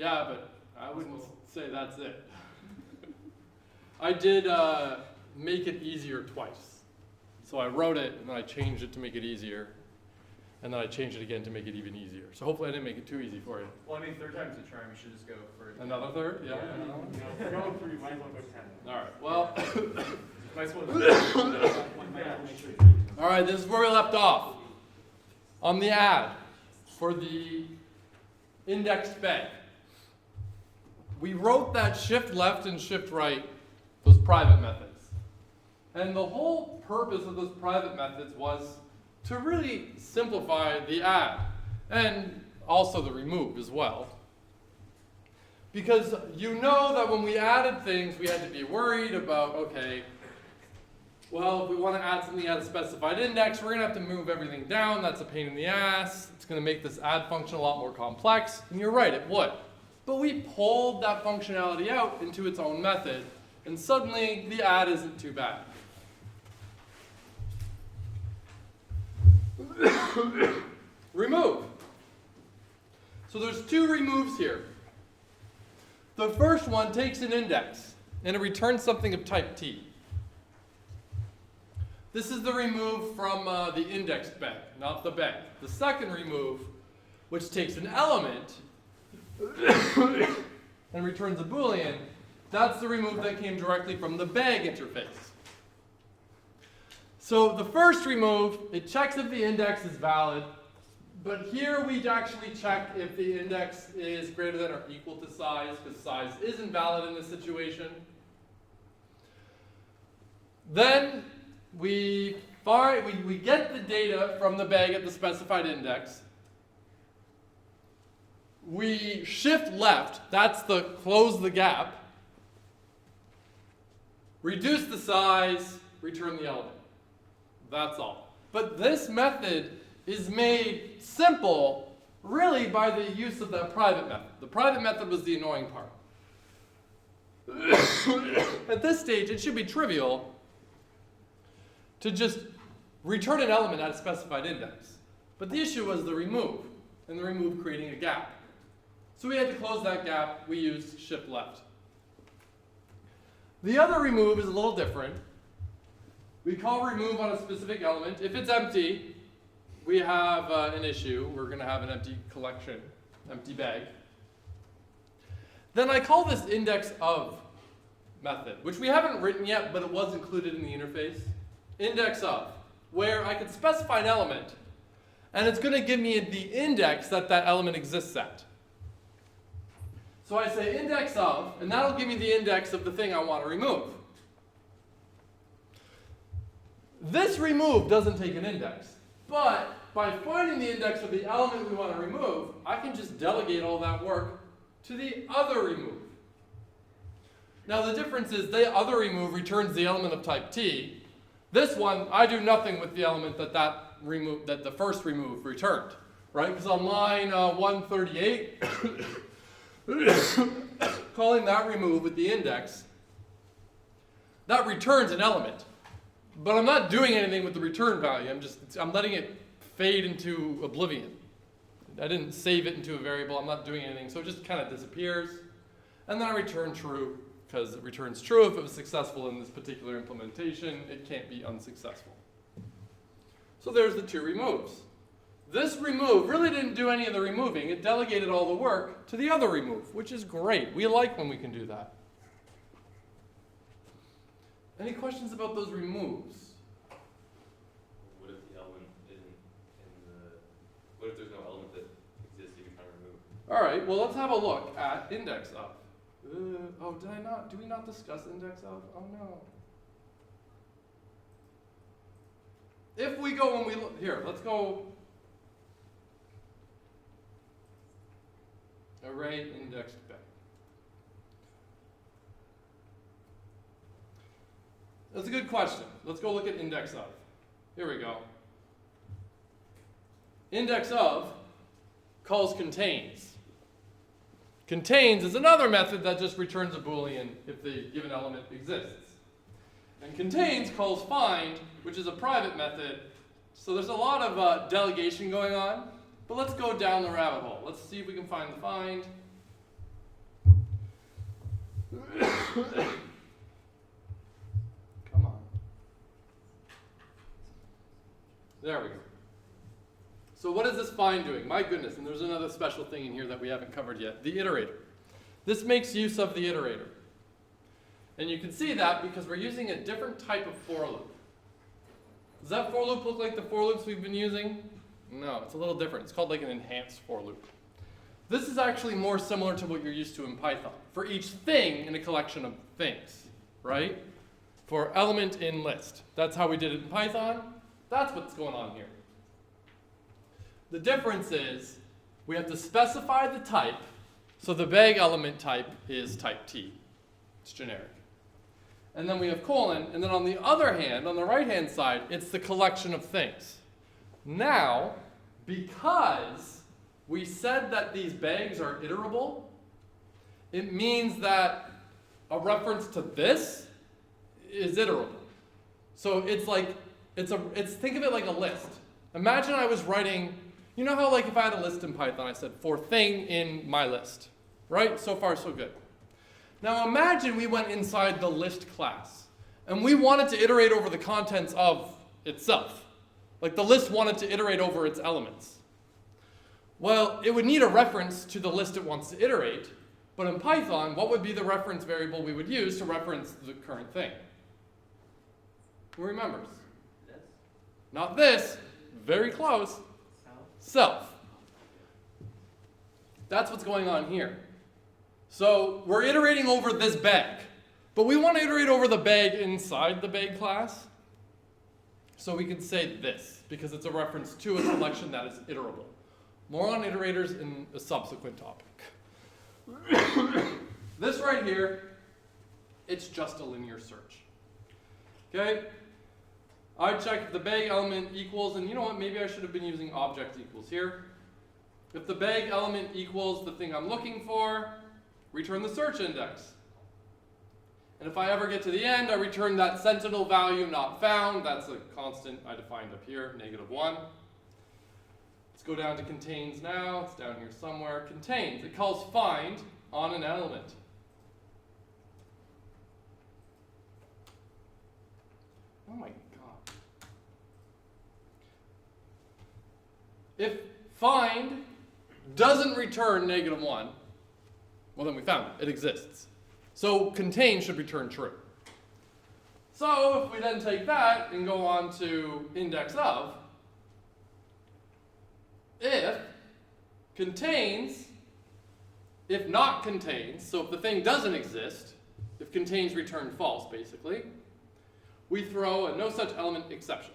Yeah, but I wouldn't say that's it. I did make it easier twice. So I wrote it, and then I changed it to make it easier. And then I changed it again to make it even easier. So hopefully I didn't make it too easy for you. Well, I mean, third time's a charm. You should just go for it. Another third? Yeah. If we're going through, you might as well go 10. All right. Well. Might as well. All right. This is where we left off on the ad for the indexed bag. We wrote that shift left and shift right, those private methods. And the whole purpose of those private methods was to really simplify the add, and also the remove as well. Because you know that when we added things, we had to be worried about, okay, well, if we want to add something at a specified index, we're going to have to move everything down. That's a pain in the ass. It's going to make this add function a lot more complex. And you're right, it would. But we pulled that functionality out into its own method, and suddenly the add isn't too bad. Remove. So there's two removes here. The first one takes an index, and it returns something of type T. This is the remove from the indexed bag, not the bag. The second remove, which takes an element and returns a Boolean, that's the remove that came directly from the bag interface. So the first remove, it checks if the index is valid, but here we actually check if the index is greater than or equal to size, because size isn't valid in this situation. Then we get the data from the bag at the specified index. We shift left, that's the close the gap, reduce the size, return the element. That's all. But this method is made simple really by the use of that private method. The private method was the annoying part. At this stage, it should be trivial to just return an element at a specified index. But the issue was the remove, and the remove creating a gap. So we had to close that gap. We used shift left. The other remove is a little different. We call remove on a specific element. If it's empty, we have an issue. We're going to have an empty collection, empty bag. Then I call this index of method, which we haven't written yet, but it was included in the interface. Index of, where I can specify an element, and it's going to give me the index that that element exists at. So I say index of, and that'll give me the index of the thing I want to remove. This remove doesn't take an index, but by finding the index of the element we want to remove, I can just delegate all that work to the other remove. Now the difference is the other remove returns the element of type T. This one, I do nothing with the element that the first remove returned, right? Because on line 138, calling that remove with the index, that returns an element. But I'm not doing anything with the return value. I'm letting it fade into oblivion. I didn't save it into a variable. I'm not doing anything. So it just kind of disappears. And then I return true, because it returns true if it was successful in this particular implementation. It can't be unsuccessful. So there's the two removes. This remove really didn't do any of the removing. It delegated all the work to the other remove, which is great. We like when we can do that. Any questions about those removes? What if the element isn't in the, what if there's no element that exists that you're trying to remove? All right, well, let's have a look at index of. Oh, do we not discuss index of? Oh, no. If we go when we look, here, let's go array indexed bag. That's a good question. Let's go look at index of. Here we go. Index of calls contains. Contains is another method that just returns a Boolean if the given element exists. And contains calls find, which is a private method. So there's a lot of delegation going on. But let's go down the rabbit hole. Let's see if we can find the find. Come on. There we go. So what is this find doing? My goodness, and there's another special thing in here that we haven't covered yet, the iterator. This makes use of the iterator. And you can see that because we're using a different type of for loop. Does that for loop look like the for loops we've been using? No, it's a little different. It's called like an enhanced for loop. This is actually more similar to what you're used to in Python. For each thing in a collection of things, right? For element in list. That's how we did it in Python. That's what's going on here. The difference is we have to specify the type. So the bag element type is type T. It's generic. And then we have colon, and then on the other hand, on the right-hand side, it's the collection of things. Now, because we said that these bags are iterable, it means that a reference to this is iterable. So it's like, think of it like a list. Imagine I was writing, you know how like if I had a list in Python, I said for thing in my list, right? So far, so good. Now imagine we went inside the list class and we wanted to iterate over the contents of itself. Like the list wanted to iterate over its elements. Well, it would need a reference to the list it wants to iterate, but in Python, what would be the reference variable we would use to reference the current thing? Who remembers? This? Not this, very close, self. That's what's going on here. So we're iterating over this bag, but we want to iterate over the bag inside the bag class. So we can say this, because it's a reference to a selection that is iterable. More on iterators in a subsequent topic. This right here, it's just a linear search. Okay? I check if the bag element equals, and you know what, maybe I should have been using object equals here. If the bag element equals the thing I'm looking for, return the search index. And if I ever get to the end, I return that sentinel value not found. That's a constant I defined up here, -1. Let's go down to contains now. It's down here somewhere. Contains. It calls find on an element. Oh my god. If find doesn't return -1, well then we found it. It exists. So contain should return true. So if we then take that and go on to index of, if contains, if not contains, so if the thing doesn't exist, if contains return false basically, we throw a no such element exception.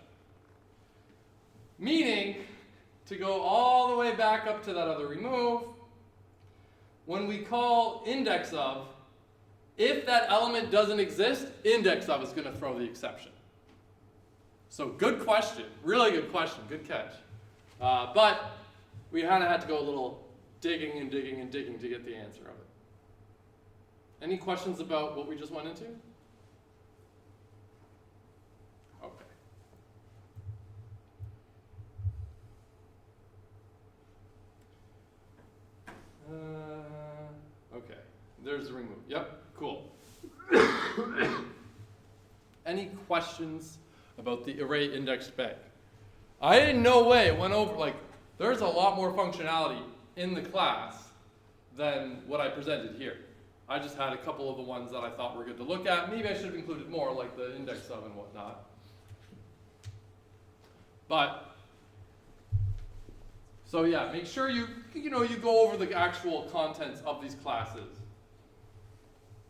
Meaning, to go all the way back up to that other remove, when we call index of, if that element doesn't exist, index of is going to throw the exception. So good question, really good question, good catch. But we kind of had to go a little digging and digging and digging to get the answer of it. Any questions about what we just went into? Okay. Okay, there's the remove. Yep, cool. Any questions about the array indexed bag? I in no way went over, like, there's a lot more functionality in the class than what I presented here. I just had a couple of the ones that I thought were good to look at. Maybe I should have included more, like the index of and whatnot. But, so yeah, make sure you go over the actual contents of these classes.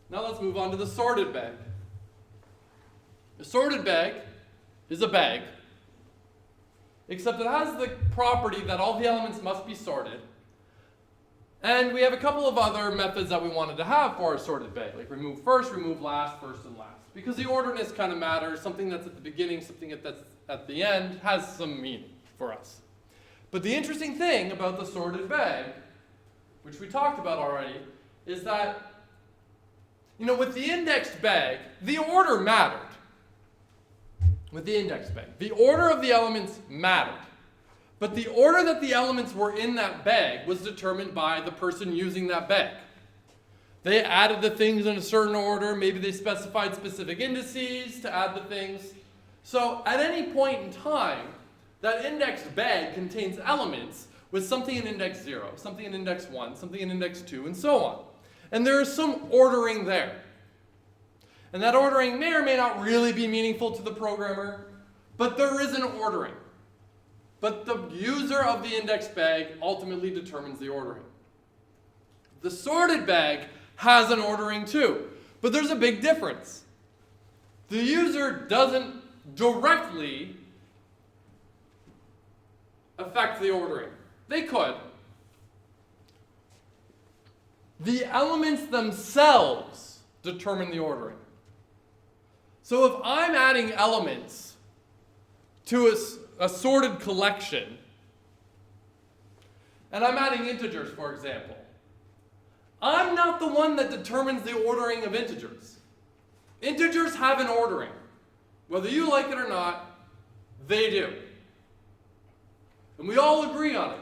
Now let's move on to the sorted bag. A sorted bag is a bag, except it has the property that all the elements must be sorted. And we have a couple of other methods that we wanted to have for our sorted bag, like remove first, remove last, first and last. Because the orderness kind of matters. Something that's at the beginning, something that's at the end has some meaning for us. But the interesting thing about the sorted bag, which we talked about already, is that, with the indexed bag, the order mattered. With the indexed bag, the order of the elements mattered. But the order that the elements were in that bag was determined by the person using that bag. They added the things in a certain order. Maybe they specified specific indices to add the things. So at any point in time, that indexed bag contains elements with something in index 0, something in index 1, something in index 2, and so on. And there is some ordering there. And that ordering may or may not really be meaningful to the programmer, but there is an ordering. But the user of the index bag ultimately determines the ordering. The sorted bag has an ordering too, but there's a big difference. The user doesn't directly affect the ordering. They could. The elements themselves determine the ordering. So if I'm adding elements to a sorted collection, and I'm adding integers, for example, I'm not the one that determines the ordering of integers. Integers have an ordering. Whether you like it or not, they do. And we all agree on it.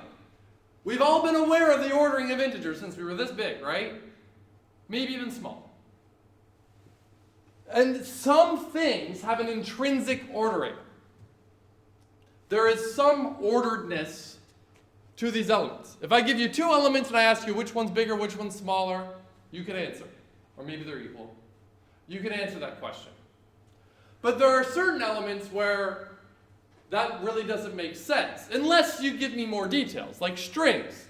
We've all been aware of the ordering of integers since we were this big, right? Maybe even small. And some things have an intrinsic ordering. There is some orderedness to these elements. If I give you two elements and I ask you which one's bigger, which one's smaller, you can answer. Or maybe they're equal. You can answer that question. But there are certain elements where that really doesn't make sense, unless you give me more details, like strings.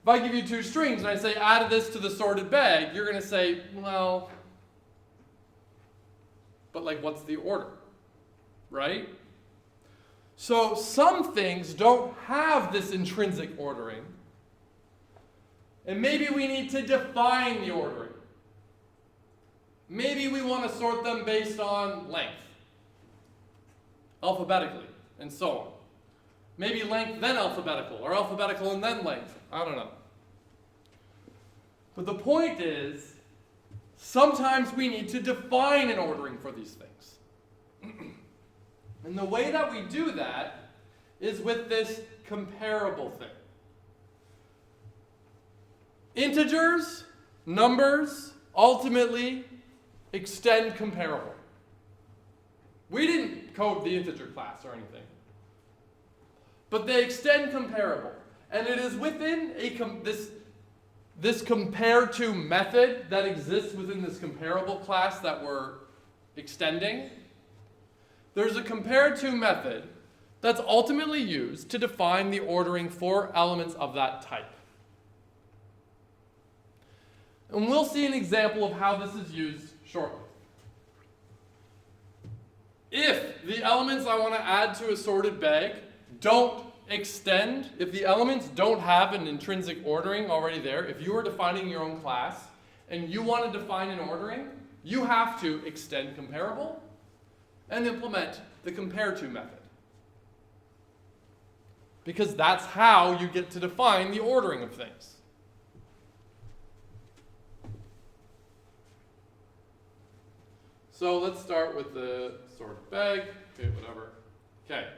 If I give you two strings and I say add this to the sorted bag, you're going to say, well, but like what's the order, right? So some things don't have this intrinsic ordering, and maybe we need to define the ordering. Maybe we want to sort them based on length, alphabetically, and so on. Maybe length then alphabetical, or alphabetical and then length. I don't know. But the point is, sometimes we need to define an ordering for these things. And the way that we do that is with this comparable thing. Integers, numbers, ultimately extend comparable. We didn't code the integer class or anything. But they extend comparable. And it is within this compare to method that exists within this comparable class that we're extending. There's a compare to method that's ultimately used to define the ordering for elements of that type. And we'll see an example of how this is used shortly. If the elements I want to add to a sorted bag don't extend, if the elements don't have an intrinsic ordering already there, if you are defining your own class and you want to define an ordering, you have to extend comparable and implement the compare to method. Because that's how you get to define the ordering of things. So let's start with the sorted bag. Okay, whatever. Okay.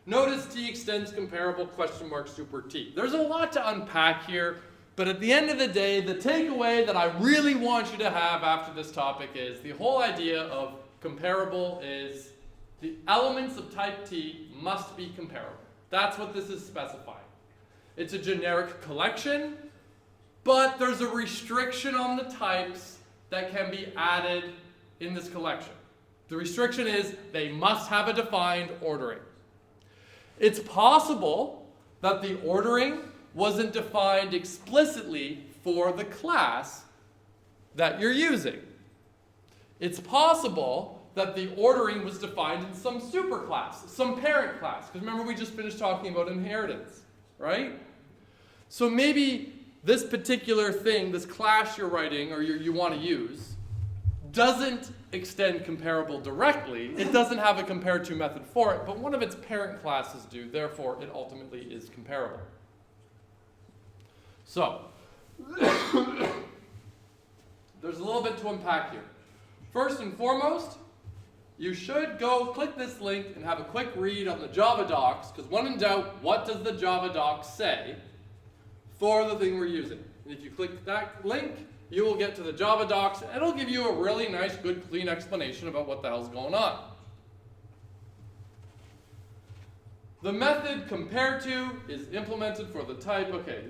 Notice T extends comparable question mark super T. There's a lot to unpack here, but at the end of the day, the takeaway that I really want you to have after this topic is the whole idea of comparable is the elements of type T must be comparable. That's what this is specifying. It's a generic collection, but there's a restriction on the types that can be added in this collection. The restriction is they must have a defined ordering. It's possible that the ordering wasn't defined explicitly for the class that you're using. It's possible that the ordering was defined in some superclass, some parent class. Because remember, we just finished talking about inheritance, right? So maybe this particular thing, this class you're writing or you want to use, doesn't extend comparable directly. It doesn't have a compare to method for it, but one of its parent classes do. Therefore, it ultimately is comparable. So, there's a little bit to unpack here. First and foremost, you should go click this link and have a quick read on the Java docs, because when in doubt, what does the Java docs say for the thing we're using? And if you click that link, you will get to the Java docs, and it'll give you a really nice, good, clean explanation about what the hell's going on. The method compare to is implemented for the type. Okay,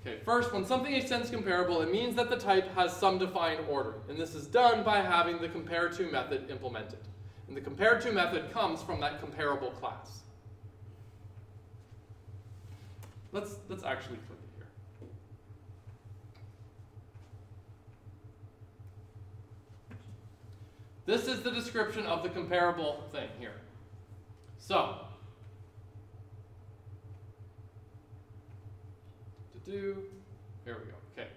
Okay, first, when something extends comparable, it means that the type has some defined order. And this is done by having the compare to method implemented. And the compare to method comes from that comparable class. Let's actually click it here. This is the description of the comparable thing here. So, here we go. Okay.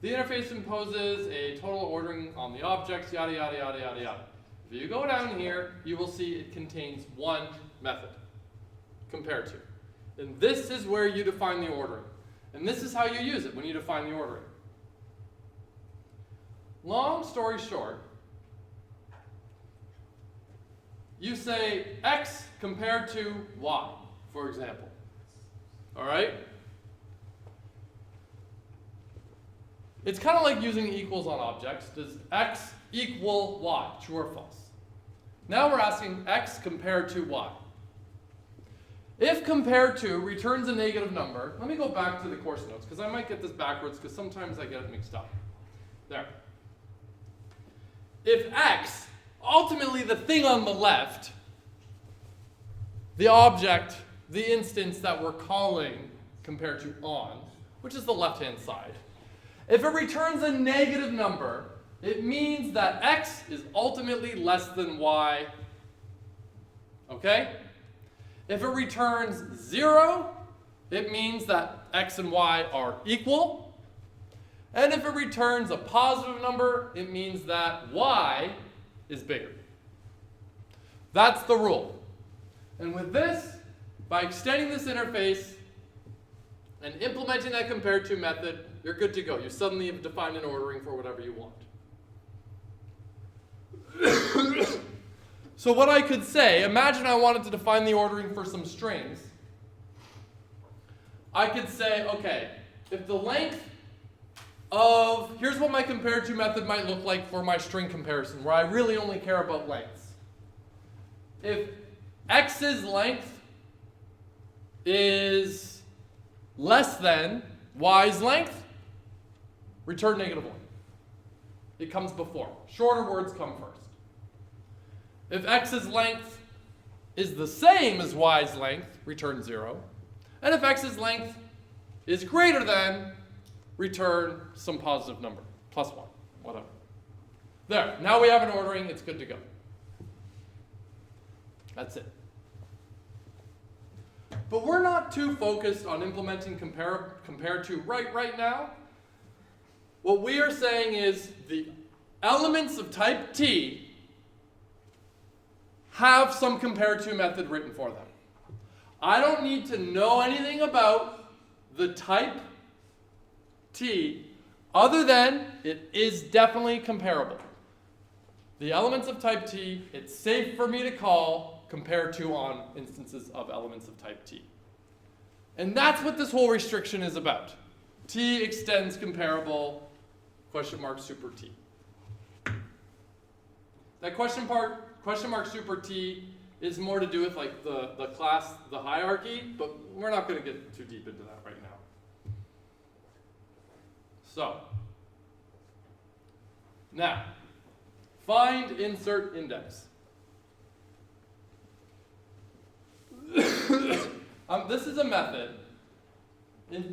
The interface imposes a total ordering on the objects, yada, yada, yada, yada, yada. If you go down here, you will see it contains one method, compare to. And this is where you define the ordering. And this is how you use it when you define the ordering. Long story short, you say x compared to y, for example. All right? It's kind of like using equals on objects. Does x equal y? True or false? Now we're asking x compared to y. If compared to returns a negative number, let me go back to the course notes because I might get this backwards because sometimes I get it mixed up. There. If x, ultimately the thing on the left, the object, the instance that we're calling compared to on, which is the left-hand side, if it returns a negative number, it means that x is ultimately less than y. Okay? If it returns 0, it means that x and y are equal. And if it returns a positive number, it means that y is bigger. That's the rule. And with this, by extending this interface and implementing that compare to method, you're good to go. You suddenly have defined an ordering for whatever you want. So what I could say, imagine I wanted to define the ordering for some strings. I could say, okay, if the length of, here's what my compare to method might look like for my string comparison, where I really only care about lengths. If x's length is less than y's length, return negative 1. It comes before. Shorter words come first. If x's length is the same as y's length, return 0. And if x's length is greater than, return some positive number, plus 1, whatever. There, now we have an ordering, it's good to go. That's it. But we're not too focused on implementing compare to right now. What we are saying is the elements of type T have some compare to method written for them. I don't need to know anything about the type T other than it is definitely comparable. The elements of type T, it's safe for me to call compare to on instances of elements of type T. And that's what this whole restriction is about. T extends comparable, question mark super T. That question mark super T is more to do with like the class, the hierarchy, but we're not going to get too deep into that right now. So, now, find insert index. This is a method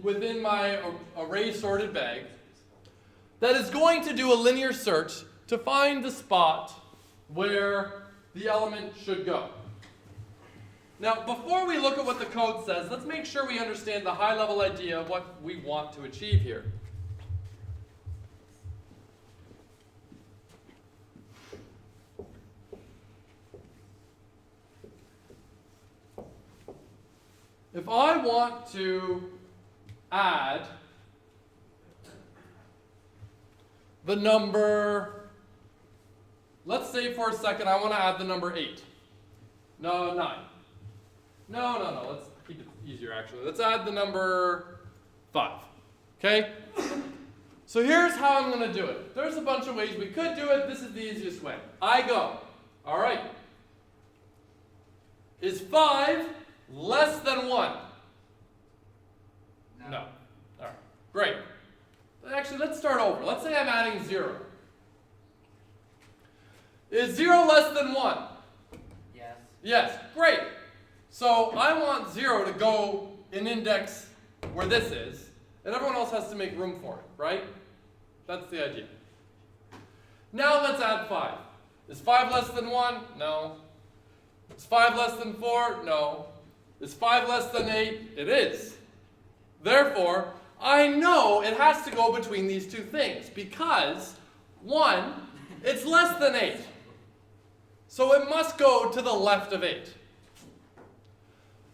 within my array sorted bag that is going to do a linear search to find the spot where the element should go. Now, before we look at what the code says, let's make sure we understand the high-level idea of what we want to achieve here. If I want to add the number, let's say for a second I want to add the number 8. No, 9. No, let's keep it easier actually. Let's add the number 5. Okay? So here's how I'm going to do it. There's a bunch of ways we could do it. This is the easiest way. I go, all right, is 5 less than 1? No. All right, great. Actually, let's start over. Let's say I'm adding 0. Is 0 less than 1? Yes. Yes, great. So I want 0 to go in index where this is, and everyone else has to make room for it, right? That's the idea. Now let's add 5. Is 5 less than 1? No. Is 5 less than 4? No. Is 5 less than 8? It is. Therefore, I know it has to go between these two things because 1, it's less than 8. So it must go to the left of 8.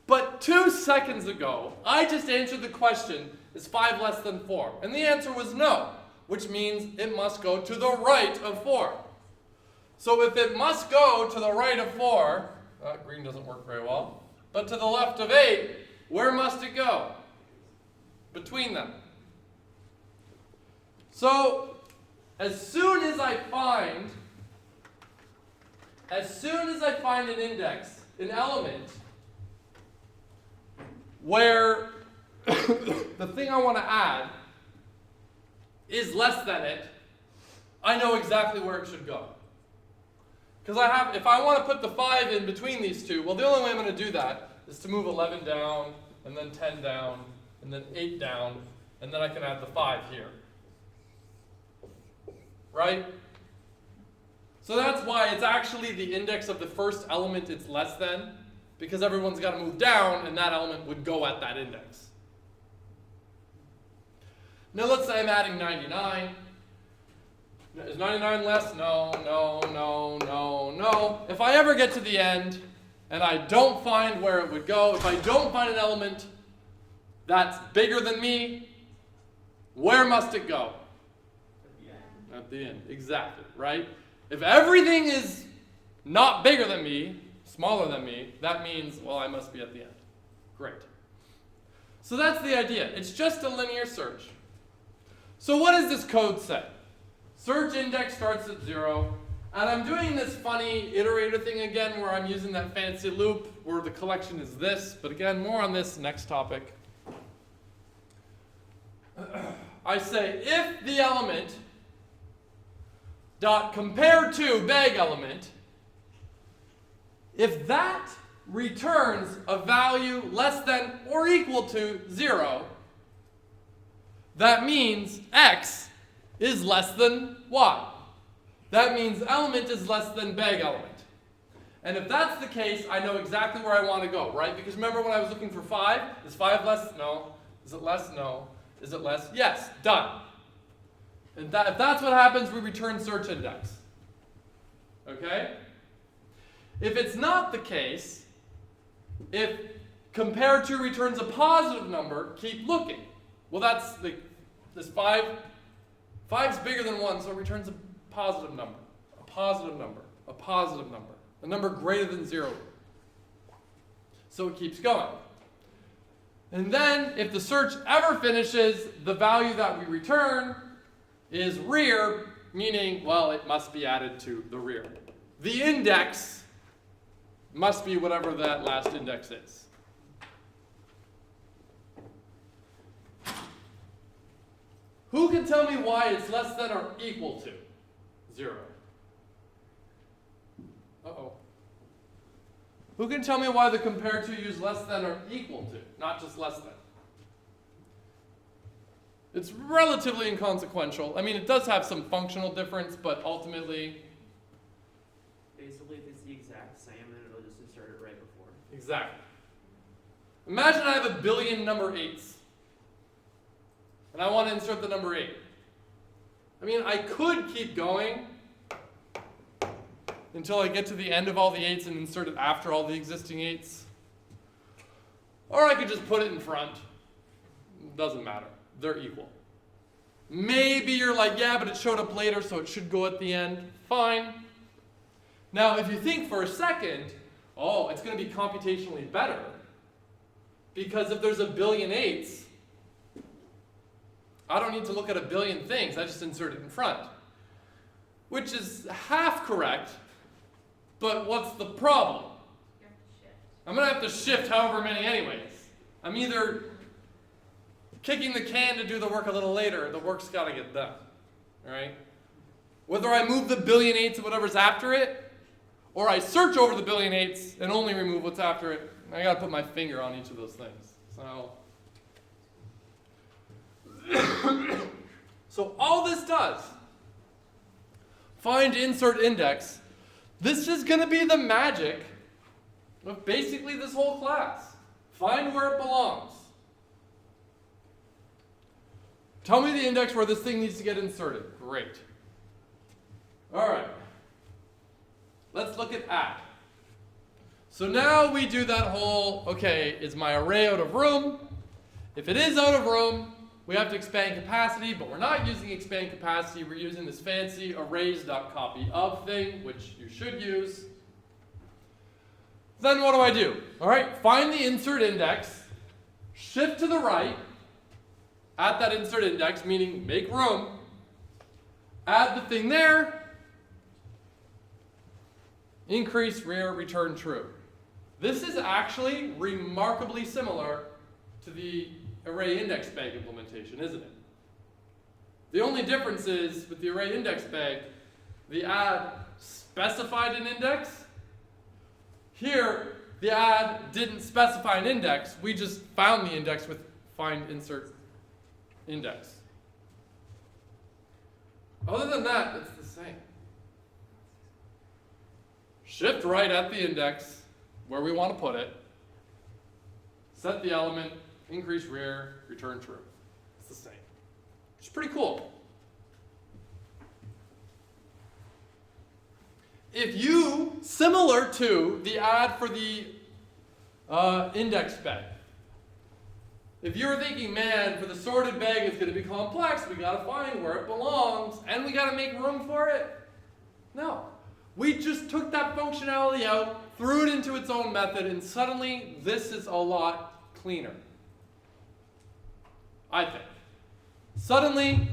But 2 seconds ago, I just answered the question, is 5 less than 4? And the answer was no, which means it must go to the right of 4. So if it must go to the right of 4, green doesn't work very well, but to the left of 8, where must it go? Between them. So as soon as I find an index, an element, where the thing I want to add is less than it, I know exactly where it should go. Because if I want to put the 5 in between these two, well, the only way I'm going to do that is to move 11 down, and then 10 down, and then 8 down, and then I can add the 5 here. Right? So that's why it's actually the index of the first element it's less than, because everyone's got to move down, and that element would go at that index. Now let's say I'm adding 99. Is 99 less? No, no, no, no, no. If I ever get to the end, and I don't find where it would go, if I don't find an element that's bigger than me, where must it go? At the end, exactly, right? If everything is not bigger than me, smaller than me, that means, well, I must be at the end. Great. So that's the idea. It's just a linear search. So what does this code say? Search index starts at 0, and I'm doing this funny iterator thing again where I'm using that fancy loop where the collection is this, but again, more on this next topic. I say if the element dot compare to bag element, if that returns a value less than or equal to 0, that means x is less than y. That means element is less than bag element. And if that's the case, I know exactly where I want to go, right? Because remember when I was looking for 5? Is 5 less? No. Is it less? No. Is it less? Yes. Done. And if that's what happens, we return search index. Okay? If it's not the case, if compare to returns a positive number, keep looking. Well, that's this 5. 5's bigger than 1, so it returns a positive number, a positive number, a positive number, a number greater than 0. So it keeps going. And then, if the search ever finishes, the value that we return is rear, meaning, well, it must be added to the rear. The index must be whatever that last index is. Who can tell me why it's less than or equal to 0? Uh-oh. Who can tell me why the compare to use less than or equal to, not just less than? It's relatively inconsequential. I mean, it does have some functional difference, but ultimately... Basically, if it's the exact same, then it'll just insert it right before. Exactly. Imagine I have a billion number 8s. And I want to insert the number 8. I mean, I could keep going until I get to the end of all the 8s and insert it after all the existing 8s. Or I could just put it in front. Doesn't matter. They're equal. Maybe you're like, yeah, but it showed up later, so it should go at the end. Fine. Now, if you think for a second, oh, it's going to be computationally better. Because if there's a billion 8s, I don't need to look at a billion things, I just insert it in front. Which is half correct, but what's the problem? You have to shift. I'm going to have to shift however many anyways. I'm either kicking the can to do the work a little later, the work's got to get done. All right? Whether I move the billion eights of whatever's after it, or I search over the billion eights and only remove what's after it, I got to put my finger on each of those things. So all this does, find insert index, this is going to be the magic of basically this whole class. Find where it belongs. Tell me the index where this thing needs to get inserted. Great. All right. Let's look at add. So now we do that whole, okay, is my array out of room? If it is out of room, we have to expand capacity, but we're not using expand capacity. We're using this fancy arrays.copyOf thing, which you should use. Then what do? All right, find the insert index, shift to the right, at that insert index, meaning make room, add the thing there, increase, rear, return true. This is actually remarkably similar to the array index bag implementation, isn't it? The only difference is with the array index bag, the add specified an index. Here, the add didn't specify an index. We just found the index with find insert index. Other than that, it's the same. Shift right at the index where we want to put it. Set the element, increase rear, return true. It's the same. Which is pretty cool. If you, similar to the add for the index bag, if you're thinking, man, for the sorted bag it's going to be complex, we got to find where it belongs, and we got to make room for it. No. We just took that functionality out, threw it into its own method, and suddenly this is a lot cleaner. I think. Suddenly,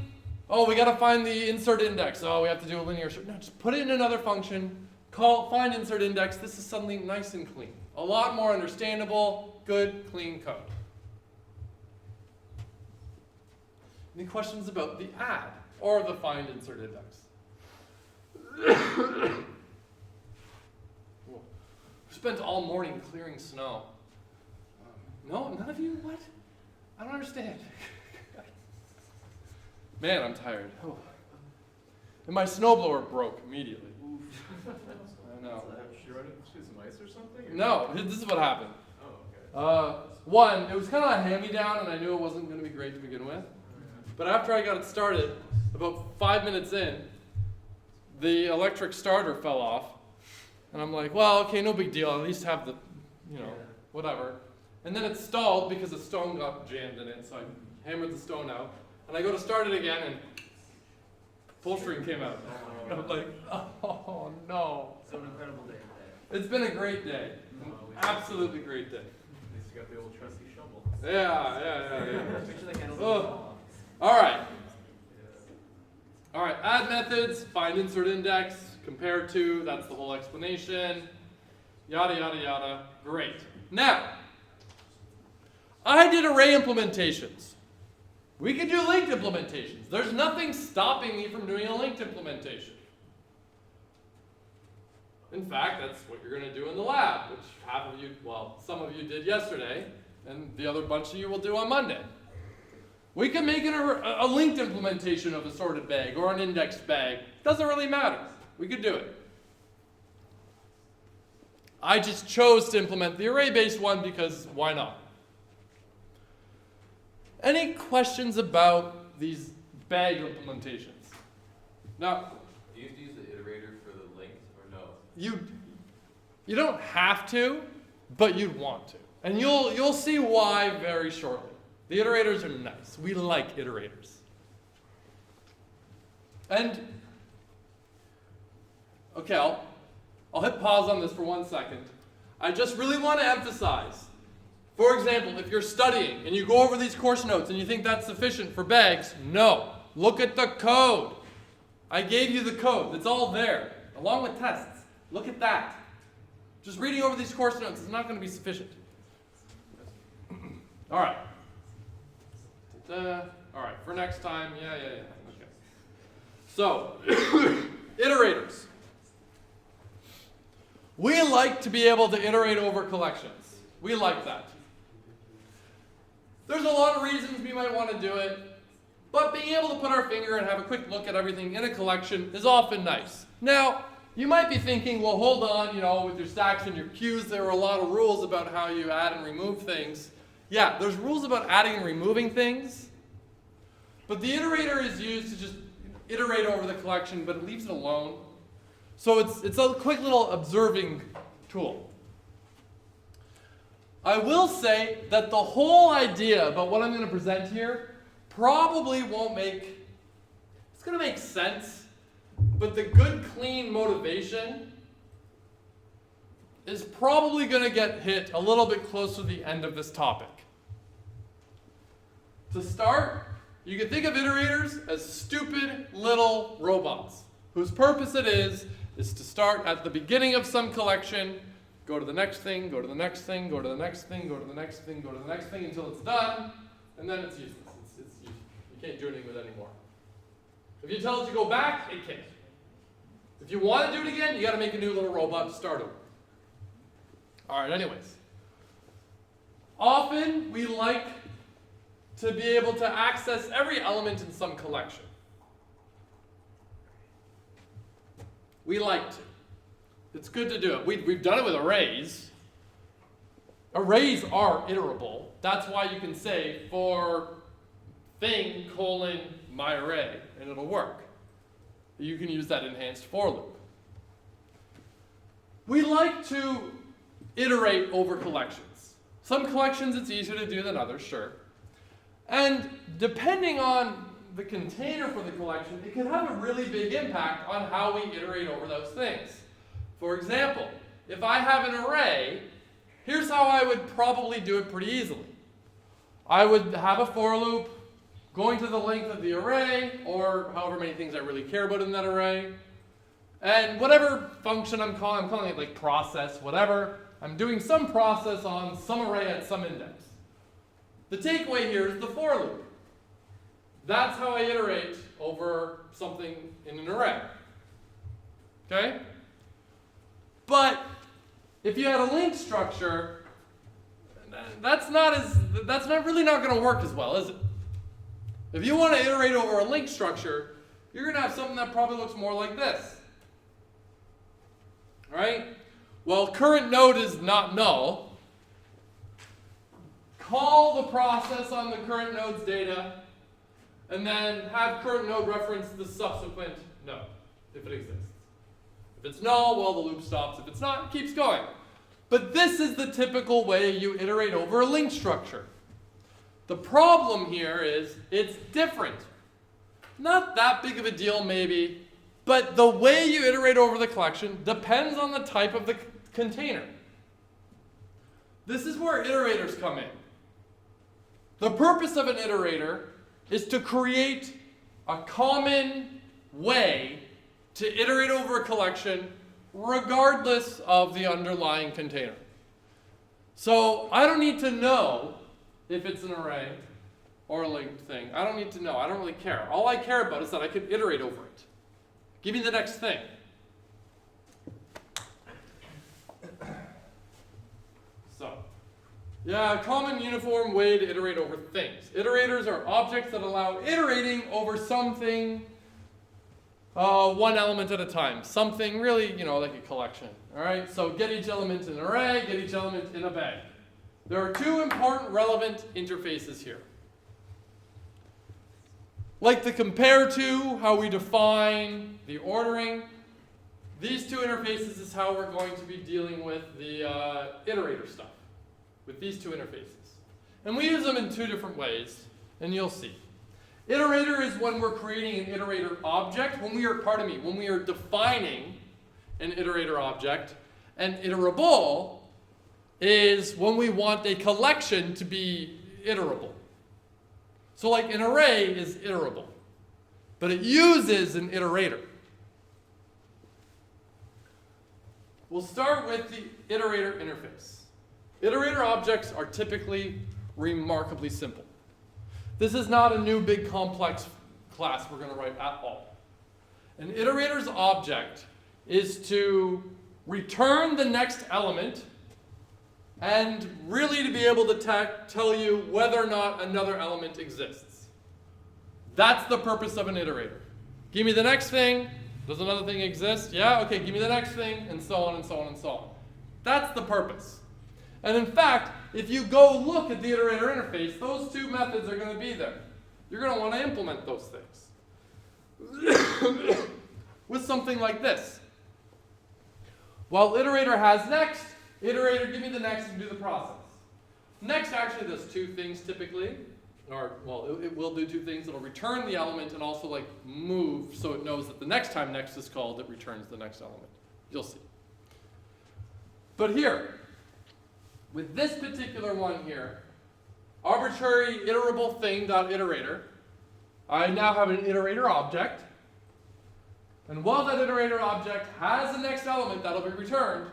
oh, we got to find the insert index. Oh, we have to do a linear search. No, just put it in another function, call find insert index. This is suddenly nice and clean. A lot more understandable, good, clean code. Any questions about the add or the find insert index? We spent all morning clearing snow. No, none of you? What? I don't understand. Man, I'm tired. Oh. And my snowblower broke immediately. I know. Did you run into some ice or something? Or No, this is what happened. Oh, okay. One, it was kind of a hand-me-down, and I knew it wasn't going to be great to begin with. But after I got it started, about 5 minutes in, the electric starter fell off. And I'm like, well, okay, no big deal. At least have the, whatever. And then it stalled because a stone got jammed in it. So I hammered the stone out. And I go to start it again, and pull string came out. And I'm like, oh, no. So an incredible day today. It's been a great day. Absolutely great day. At least you got the old trusty shovel. Yeah. Make sure the candles Oh. don't fall All right. All right, add methods, find insert index, compare to, that's the whole explanation, yada, yada, yada. Great. Now, I did array implementations. We could do linked implementations. There's nothing stopping me from doing a linked implementation. In fact, that's what you're going to do in the lab, which half of you, well, some of you did yesterday, and the other bunch of you will do on Monday. We can make a linked implementation of a sorted bag or an indexed bag. Doesn't really matter. We could do it. I just chose to implement the array-based one because why not? Any questions about these bag implementations? Now, Do you have to use the iterator for the links or no? you don't have to, but you'd want to. And you'll see why very shortly. The iterators are nice. We like iterators. And, okay, I'll hit pause on this for 1 second. I just really want to emphasize For example, if you're studying and you go over these course notes and you think that's sufficient for bags, no. Look at the code. I gave you the code. It's all there, along with tests. Look at that. Just reading over these course notes is not going to be sufficient. All right. All right, for next time, yeah. Okay. So, iterators. We like to be able to iterate over collections. We like that. There's a lot of reasons we might want to do it, but being able to put our finger and have a quick look at everything in a collection is often nice. Now, you might be thinking, well, hold on, with your stacks and your queues, there are a lot of rules about how you add and remove things. Yeah, there's rules about adding and removing things, but the iterator is used to just iterate over the collection, but it leaves it alone. So it's a quick little observing tool. I will say that the whole idea about what I'm going to present here probably won't make, it's going to make sense, but the good, clean motivation is probably going to get hit a little bit closer to the end of this topic. To start, you can think of iterators as stupid little robots whose purpose it is to start at the beginning of some collection, go to the next thing, go to the next thing, go to the next thing, go to the next thing, go to the next thing until it's done, and then it's useless. It's useless. You can't do anything with it anymore. If you tell it to go back, it can't. If you want to do it again, you got to make a new little robot to start over. All right, anyways. Often we like to be able to access every element in some collection. We like to. It's good to do it. We've done it with arrays. Arrays are iterable. That's why you can say for thing : my array, and it'll work. You can use that enhanced for loop. We like to iterate over collections. Some collections it's easier to do than others, sure. And depending on the container for the collection, it can have a really big impact on how we iterate over those things. For example, if I have an array, here's how I would probably do it pretty easily. I would have a for loop going to the length of the array, or however many things I really care about in that array. And whatever function I'm calling it like process, whatever. I'm doing some process on some array at some index. The takeaway here is the for loop. That's how I iterate over something in an array. Okay? But if you had a link structure, that's not really not going to work as well, is it? If you want to iterate over a link structure, you're going to have something that probably looks more like this. Right? Well, current node is not null. Call the process on the current node's data, and then have current node reference the subsequent node, if it exists. If it's null, well, the loop stops. If it's not, it keeps going. But this is the typical way you iterate over a link structure. The problem here is it's different. Not that big of a deal, maybe, but the way you iterate over the collection depends on the type of the container. This is where iterators come in. The purpose of an iterator is to create a common way to iterate over a collection regardless of the underlying container. So I don't need to know if it's an array or a linked thing. I don't need to know. I don't really care. All I care about is that I can iterate over it. Give me the next thing. So, yeah, a common uniform way to iterate over things. Iterators are objects that allow iterating over something one element at a time. Something really, like a collection. All right, so get each element in an array, get each element in a bag. There are two important relevant interfaces here. Like the compare to, how we define the ordering, these two interfaces is how we're going to be dealing with the iterator stuff, with these two interfaces. And we use them in two different ways, and you'll see. Iterator is when we're creating an iterator object, when we are defining an iterator object, and iterable is when we want a collection to be iterable. So like an array is iterable, but it uses an iterator. We'll start with the iterator interface. Iterator objects are typically remarkably simple. This is not a new big complex class we're going to write at all. An iterator's object is to return the next element and really to be able to tell you whether or not another element exists. That's the purpose of an iterator. Give me the next thing. Does another thing exist? Yeah? Okay, give me the next thing, and so on and so on and so on. That's the purpose. And in fact, if you go look at the iterator interface, those two methods are going to be there. You're going to want to implement those things with something like this. While iterator has next, iterator give me the next and do the process. Next actually does two things typically. Or, well, it will do two things. It'll return the element and also like move so it knows that the next time next is called, it returns the next element. You'll see. But here, with this particular one here, arbitrary iterable thing.iterator, I now have an iterator object. And while that iterator object has the next element that'll be returned,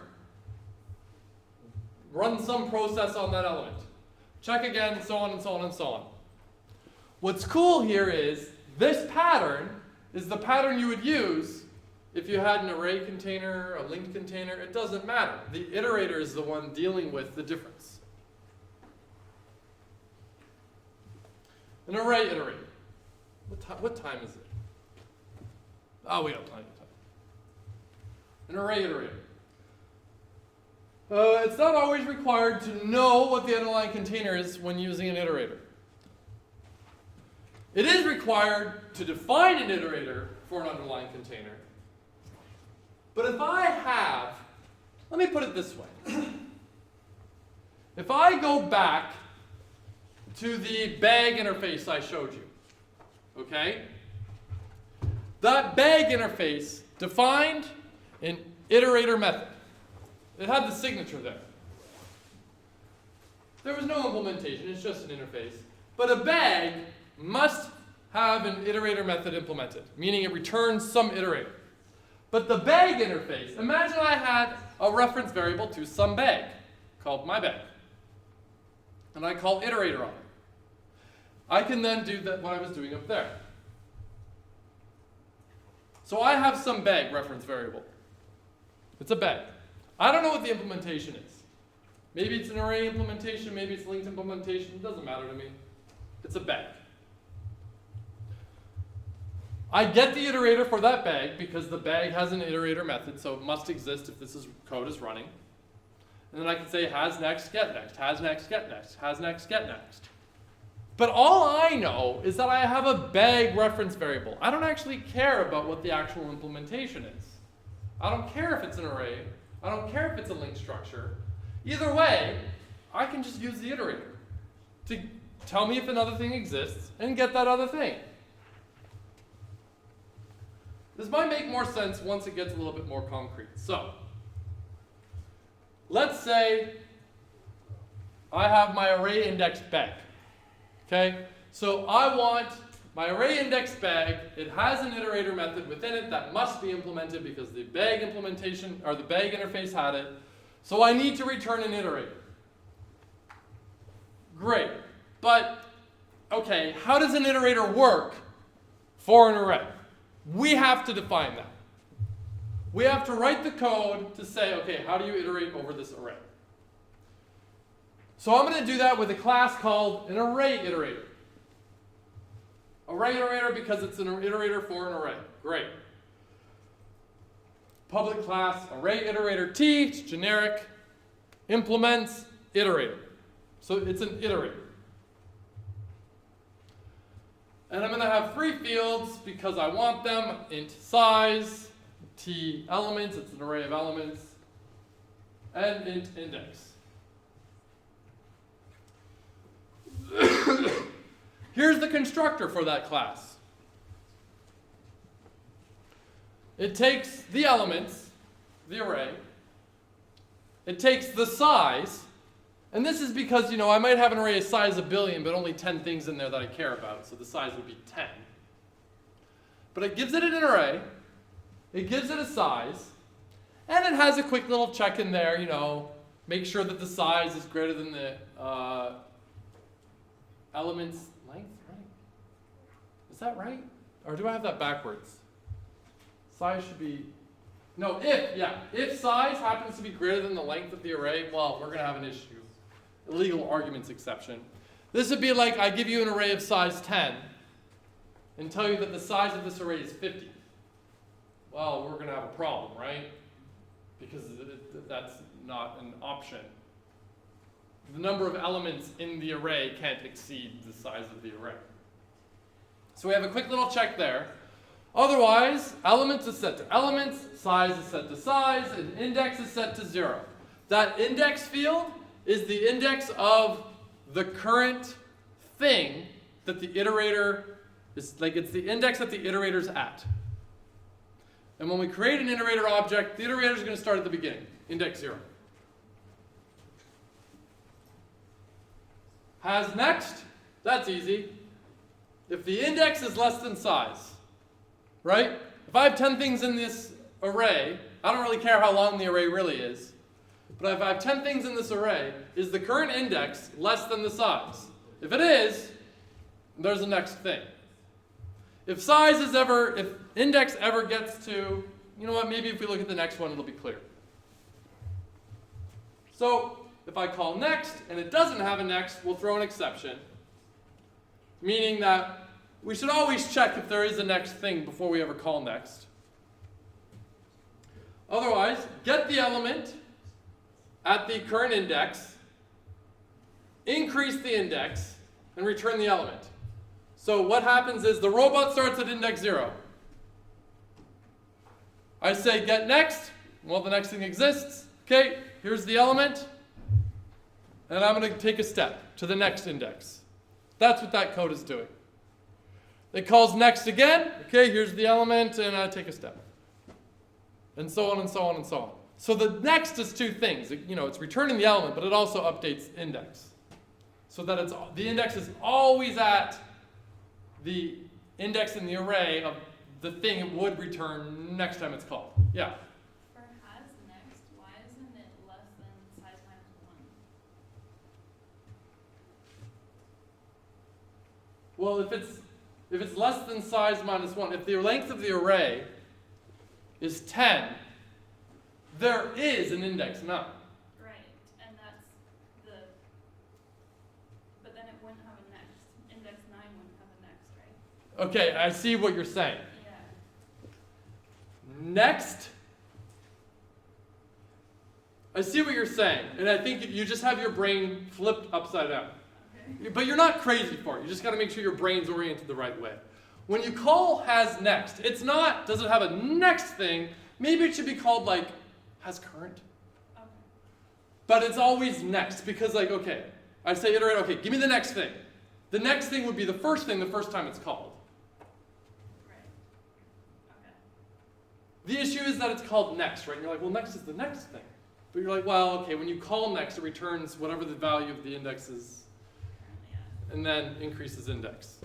run some process on that element. Check again, so on and so on and so on. What's cool here is this pattern is the pattern you would use if you had an array container, a linked container. It doesn't matter. The iterator is the one dealing with the difference. An array iterator. What time is it? Oh, we got plenty of time. An array iterator. It's not always required to know what the underlying container is when using an iterator. It is required to define an iterator for an underlying container. But if I have, let me put it this way. If I go back to the bag interface I showed you, okay? That bag interface defined an iterator method. It had the signature there. There was no implementation, it's just an interface. But a bag must have an iterator method implemented, meaning it returns some iterator. But the bag interface, imagine I had a reference variable to some bag called my bag. And I call iterator on it. I can then do that what I was doing up there. So I have some bag reference variable. It's a bag. I don't know what the implementation is. Maybe it's an array implementation, maybe it's linked implementation, it doesn't matter to me. It's a bag. I get the iterator for that bag because the bag has an iterator method, so it must exist if this code is running. And then I can say has next, get next, has next, get next, has next, get next. But all I know is that I have a bag reference variable. I don't actually care about what the actual implementation is. I don't care if it's an array. I don't care if it's a linked structure. Either way, I can just use the iterator to tell me if another thing exists and get that other thing. This might make more sense once it gets a little bit more concrete. So, let's say I have my array index bag. Okay? So I want my array index bag. It has an iterator method within it that must be implemented because the bag implementation or the bag interface had it. So I need to return an iterator. Great. But okay, how does an iterator work for an array? We have to define that. We have to write the code to say, okay, how do you iterate over this array? So I'm going to do that with a class called an array iterator. Array iterator because it's an iterator for an array. Great. Public class array iterator T, it's generic, implements iterator. So it's an iterator. And I'm going to have three fields because I want them: int size, t elements, it's an array of elements, and int index. Here's the constructor for that class. It takes the elements, the array, it takes the size, And this is because, I might have an array of size 1 billion, but only 10 things in there that I care about, so the size would be 10. But it gives it an array, it gives it a size, and it has a quick little check in there, make sure that the size is greater than the element's length, right? Is that right? Or do I have that backwards? Size should be, no, if size happens to be greater than the length of the array, well, we're going to have an issue. Illegal arguments exception. This would be like I give you an array of size 10 and tell you that the size of this array is 50. Well, we're going to have a problem, right? Because that's not an option. The number of elements in the array can't exceed the size of the array. So we have a quick little check there. Otherwise, elements is set to elements, size is set to size, and index is set to 0. That index field is the index of the current thing that the iterator is, it's the index that the iterator's at. And when we create an iterator object, the iterator is going to start at the beginning, index 0. Has next, that's easy. If the index is less than size, right? If I have 10 things in this array, I don't really care how long the array really is, but if I have 10 things in this array, is the current index less than the size? If it is, there's the next thing. If index ever gets to, maybe if we look at the next one, it'll be clear. So if I call next and it doesn't have a next, we'll throw an exception, meaning that we should always check if there is a next thing before we ever call next. Otherwise, get the element at the current index, increase the index, and return the element. So what happens is the robot starts at index 0. I say get next. Well, the next thing exists. Okay, here's the element. And I'm going to take a step to the next index. That's what that code is doing. It calls next again. Okay, here's the element, and I take a step. And so on and so on and so on. So the next is two things. It's returning the element, but it also updates index. So that the index is always at the index in the array of the thing it would return next time it's called. Yeah? For has next, why isn't it less than size minus 1? Well, if it's less than size minus 1, if the length of the array is 10, there is an index 9. Right, and that's but then it wouldn't have a next. Index 9 wouldn't have a next, right? Okay, I see what you're saying. Yeah. Next, I see what you're saying, and I think you just have your brain flipped upside down. Okay. But you're not crazy for it. You just got to make sure your brain's oriented the right way. When you call has next, it's not, does it have a next thing? Maybe it should be called has current. Okay. But it's always next because I say iterate, okay, give me the next thing. The next thing would be the first thing the first time it's called. Right. Okay. The issue is that it's called next, right? And you're like, well, next is the next thing. But you're like, well, okay, when you call next, it returns whatever the value of the index is Currently, yeah. and then increases index.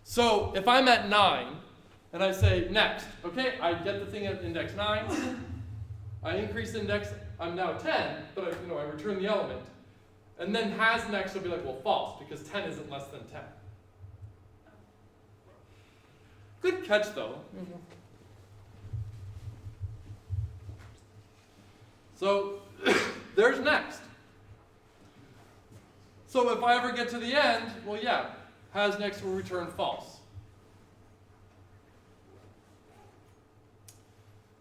So if I'm at 9 and I say next, okay, I get the thing at index 9, I increase index, I'm now 10, but I return the element. And then has next will be like, well, false, because 10 isn't less than 10. Good catch, though. So there's next. So if I ever get to the end, well, yeah, has next will return false.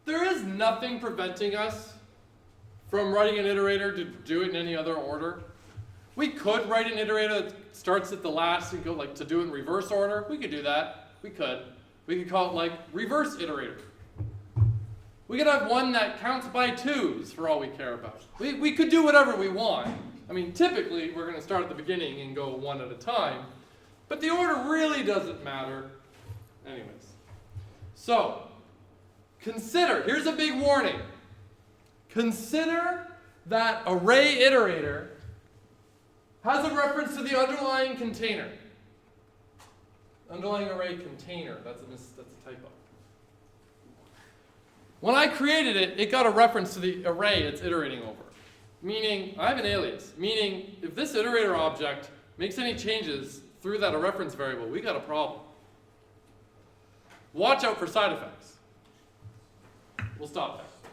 There is nothing preventing us from writing an iterator to do it in any other order. We could write an iterator that starts at the last and go to do it in reverse order. We could do that. We could. We could call it reverse iterator. We could have one that counts by 2s for all we care about. We could do whatever we want. I mean, typically we're going to start at the beginning and go one at a time. But the order really doesn't matter. Anyways. So, here's a big warning. Consider that array iterator has a reference to the underlying container. Underlying array container, that's a typo. When I created it, it got a reference to the array it's iterating over. Meaning, I have an alias. Meaning, if this iterator object makes any changes through that reference variable, we got a problem. Watch out for side effects. We'll stop there.